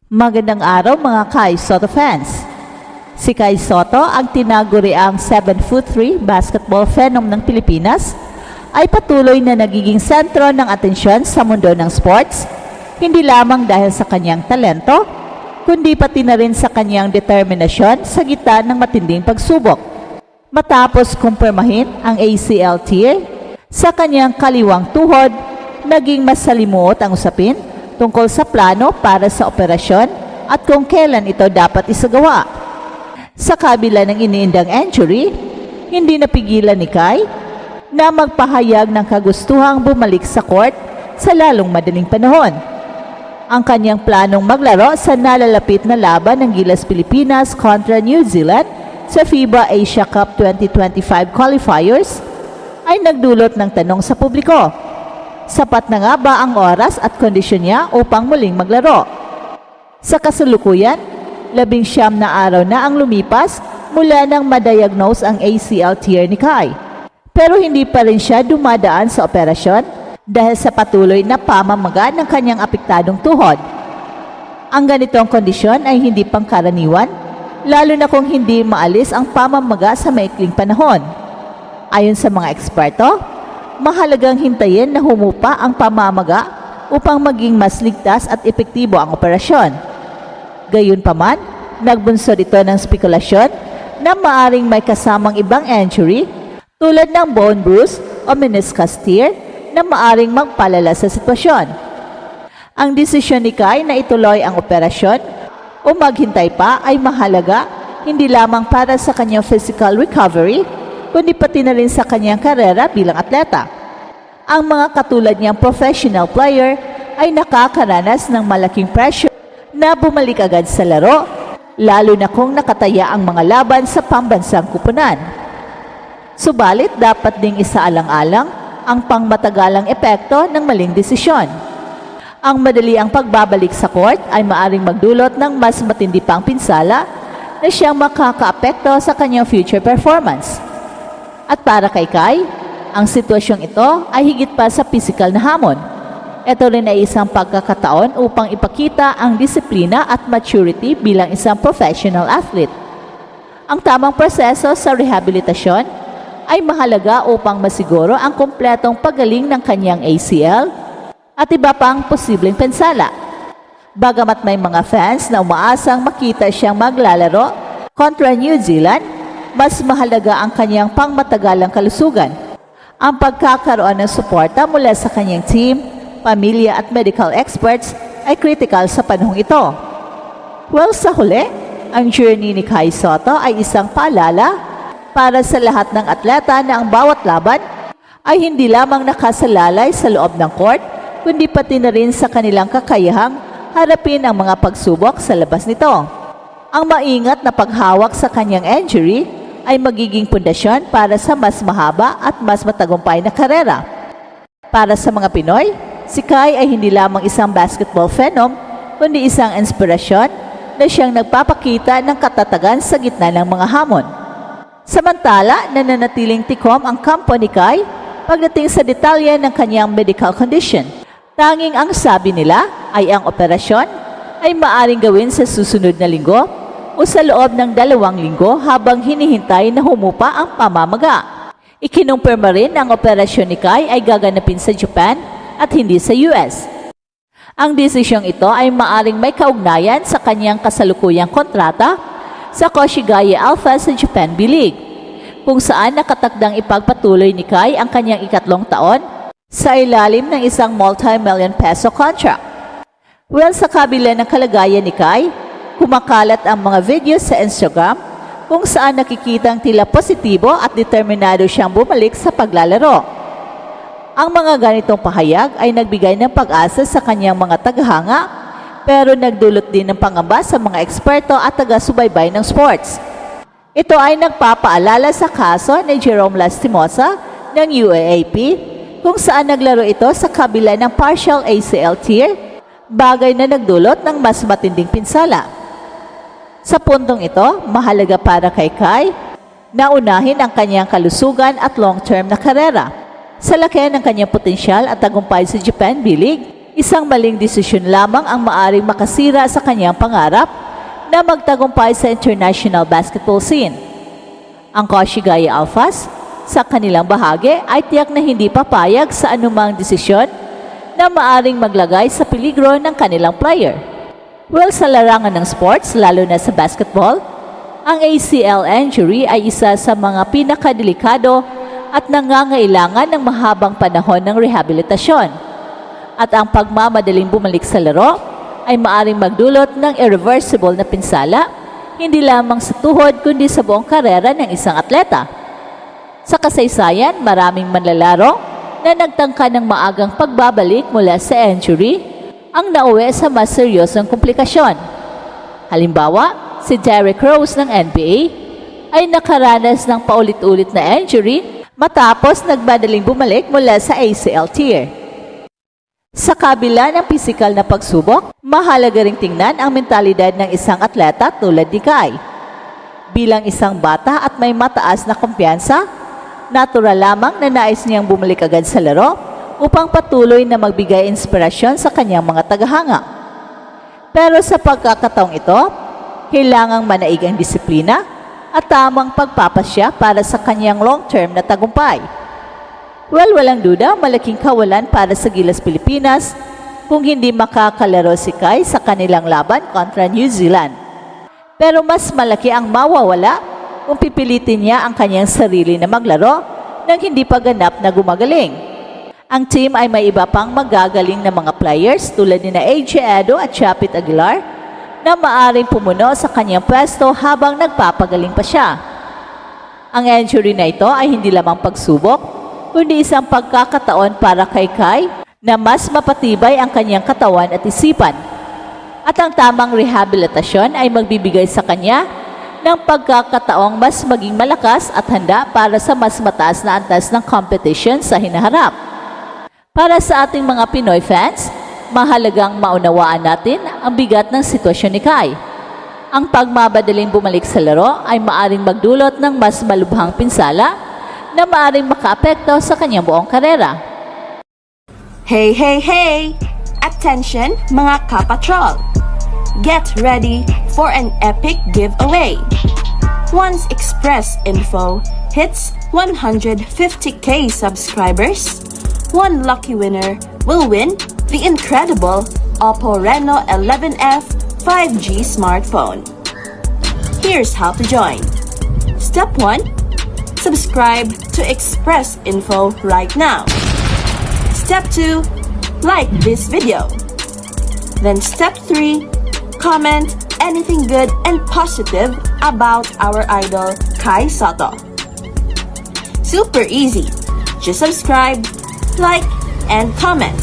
Magandang araw mga Kai Soto fans. Si Kai Soto, ang tinaguriang 7'3" basketball phenom ng Pilipinas, ay patuloy na nagiging sentro ng atensyon sa mundo ng sports, hindi lamang dahil sa kanyang talento, kundi pati na rin sa kanyang determinasyon sa gitna ng matinding pagsubok. Matapos kumpirmahin ang ACL tear sa kanyang kaliwang tuhod, naging masalimuot ang usapin tungkol sa plano para sa operasyon at kung kailan ito dapat isagawa. Sa kabila ng iniindang injury, hindi napigilan ni Kai na magpahayag ng kagustuhang bumalik sa court sa lalong madaling panahon. Ang kanyang planong maglaro sa nalalapit na laban ng Gilas Pilipinas kontra New Zealand sa FIBA Asia Cup 2025 qualifiers ay nagdulot ng tanong sa publiko. Sapat na nga ba ang oras at kondisyon niya upang muling maglaro? Sa kasalukuyan, 19 na araw na ang lumipas mula nang madiagnose ang ACL tear ni Kai. Pero hindi pa rin siya dumadaan sa operasyon dahil sa patuloy na pamamaga ng kanyang apektadong tuhod. Ang ganitong kondisyon ay hindi pangkaraniwan, lalo na kung hindi maalis ang pamamaga sa maikling panahon. Ayon sa mga eksperto, mahalagang hintayin na humupa ang pamamaga upang maging mas ligtas at epektibo ang operasyon. Gayunpaman, nagbunsod ito ng spekulasyon na maaring may kasamang ibang injury tulad ng bone bruise o meniscus tear na maaring magpalala sa sitwasyon. Ang desisyon ni Kai na ituloy ang operasyon o maghintay pa ay mahalaga hindi lamang para sa kanyang physical recovery, kundi pati na rin sa kanyang karera bilang atleta. Ang mga katulad niyang professional player ay nakakaranas ng malaking pressure na bumalik agad sa laro, lalo na kung nakataya ang mga laban sa pambansang kupunan. Subalit, dapat ding isaalang-alang ang pangmatagalang epekto ng maling desisyon. Ang madali ang pagbabalik sa court ay maaring magdulot ng mas matindi pang pinsala na siyang makakaapekto sa kanyang future performance. At para kay Kai, ang sitwasyong ito ay higit pa sa physical na hamon. Ito rin ay isang pagkakataon upang ipakita ang disiplina at maturity bilang isang professional athlete. Ang tamang proseso sa rehabilitasyon ay mahalaga upang masiguro ang kumpletong pagaling ng kanyang ACL at iba pang posibleng pinsala. Bagamat may mga fans na umaasang makita siyang maglalaro kontra New Zealand, mas mahalaga ang kanyang pangmatagalang kalusugan. Ang pagkakaroon ng suporta mula sa kanyang team, pamilya at medical experts ay critical sa panahong ito. Well, sa huli, ang journey ni Kai Soto ay isang paalala para sa lahat ng atleta na ang bawat laban ay hindi lamang nakasalalay sa loob ng court, kundi pati na rin sa kanilang kakayahang harapin ang mga pagsubok sa labas nito. Ang maingat na paghawak sa kanyang injury ay magiging pundasyon para sa mas mahaba at mas matagumpay na karera. Para sa mga Pinoy, si Kai ay hindi lamang isang basketball phenom, kundi isang inspirasyon na siyang nagpapakita ng katatagan sa gitna ng mga hamon. Samantala, nananatiling tikom ang kampo ni Kai pagdating sa detalye ng kanyang medical condition. Tanging ang sabi nila ay ang operasyon ay maaring gawin sa susunod na linggo o sa loob ng 2 linggo habang hinihintay na humupa ang pamamaga. Ikinumpirma rin ang operasyon ni Kai ay gaganapin sa Japan at hindi sa US. Ang desisyong ito ay maaring may kaugnayan sa kanyang kasalukuyang kontrata sa Koshigaya Alpha sa Japan B-League, kung saan nakatakdang ipagpatuloy ni Kai ang kanyang 3 taon sa ilalim ng isang multi-million peso contract. Well, sa kabila ng kalagayan ni Kai, kumakalat ang mga video sa Instagram kung saan nakikitang tila positibo at determinado siyang bumalik sa paglalaro. Ang mga ganitong pahayag ay nagbigay ng pag-asa sa kanyang mga tagahanga, pero nagdulot din ng pangamba sa mga eksperto at taga-subaybay ng sports. Ito ay nagpapaalala sa kaso ni Jerome Lastimosa ng UAAP kung saan naglaro ito sa kabila ng partial ACL tear, bagay na nagdulot ng mas matinding pinsala. Sa puntong ito, mahalaga para kay Kai na unahin ang kanyang kalusugan at long-term na karera. Sa laki ng kanyang potensyal at tagumpay sa Japan B-League, Isang maling desisyon lamang ang maaring makasira sa kanyang pangarap na magtagumpay sa international basketball scene. Ang Koshigaya Alphas, sa kanilang bahagi ay tiyak na hindi papayag sa anumang desisyon na maaring maglagay sa peligro ng kanilang player. Well, sa larangan ng sports, lalo na sa basketball, ang ACL injury ay isa sa mga pinakadelikado at nangangailangan ng mahabang panahon ng rehabilitasyon. At ang pagmamadaling bumalik sa laro ay maaring magdulot ng irreversible na pinsala, hindi lamang sa tuhod kundi sa buong karera ng isang atleta. Sa kasaysayan, maraming manlalaro na nagtangka ng maagang pagbabalik mula sa injury ang nauwi sa mas seryosong komplikasyon. Halimbawa, si Derrick Rose ng NBA ay nakaranas ng paulit-ulit na injury matapos nagbadaling bumalik mula sa ACL tear. Sa kabila ng pisikal na pagsubok, mahalaga ring tingnan ang mentalidad ng isang atleta tulad ni Kai. Bilang isang bata at may mataas na kumpiyansa, natural lamang na nais niyang bumalik agad sa laro upang patuloy na magbigay inspirasyon sa kanyang mga tagahanga. Pero sa pagkakataong ito, kailangang manaig ang disiplina at tamang pagpapasya para sa kanyang long-term na tagumpay. Well, walang duda, malaking kawalan para sa Gilas Pilipinas kung hindi makakalaro si Kai sa kanilang laban kontra New Zealand. Pero mas malaki ang mawawala kung pipilitin niya ang kanyang sarili na maglaro nang hindi pa ganap na gumagaling. Ang team ay may iba pang magagaling na mga players tulad ni na AJ Edo at Chapit Aguilar na maaring pumuno sa kanyang pwesto habang nagpapagaling pa siya. Ang injury na ito ay hindi lamang pagsubok, kundi isang pagkakataon para kay Kai na mas mapatibay ang kanyang katawan at isipan. At ang tamang rehabilitasyon ay magbibigay sa kanya ng pagkakataong mas maging malakas at handa para sa mas mataas na antas ng competition sa hinaharap. Para sa ating mga Pinoy fans, mahalagang maunawaan natin ang bigat ng sitwasyon ni Kai. Ang pagmamadaling bumalik sa laro ay maaring magdulot ng mas malubhang pinsala na maaring makaapekto sa kanyang buong karera. Hey, hey, hey! Attention mga kapatrol! Get ready for an epic giveaway! Once Express Info hits 150k subscribers, one lucky winner will win the incredible Oppo Reno 11F 5G smartphone. Here's how to join. Step 1. Subscribe to Express Info right now. Step 2. Like this video. Then step 3. Comment anything good and positive about our idol Kai Sotto. Super easy. Just subscribe, like, and comment.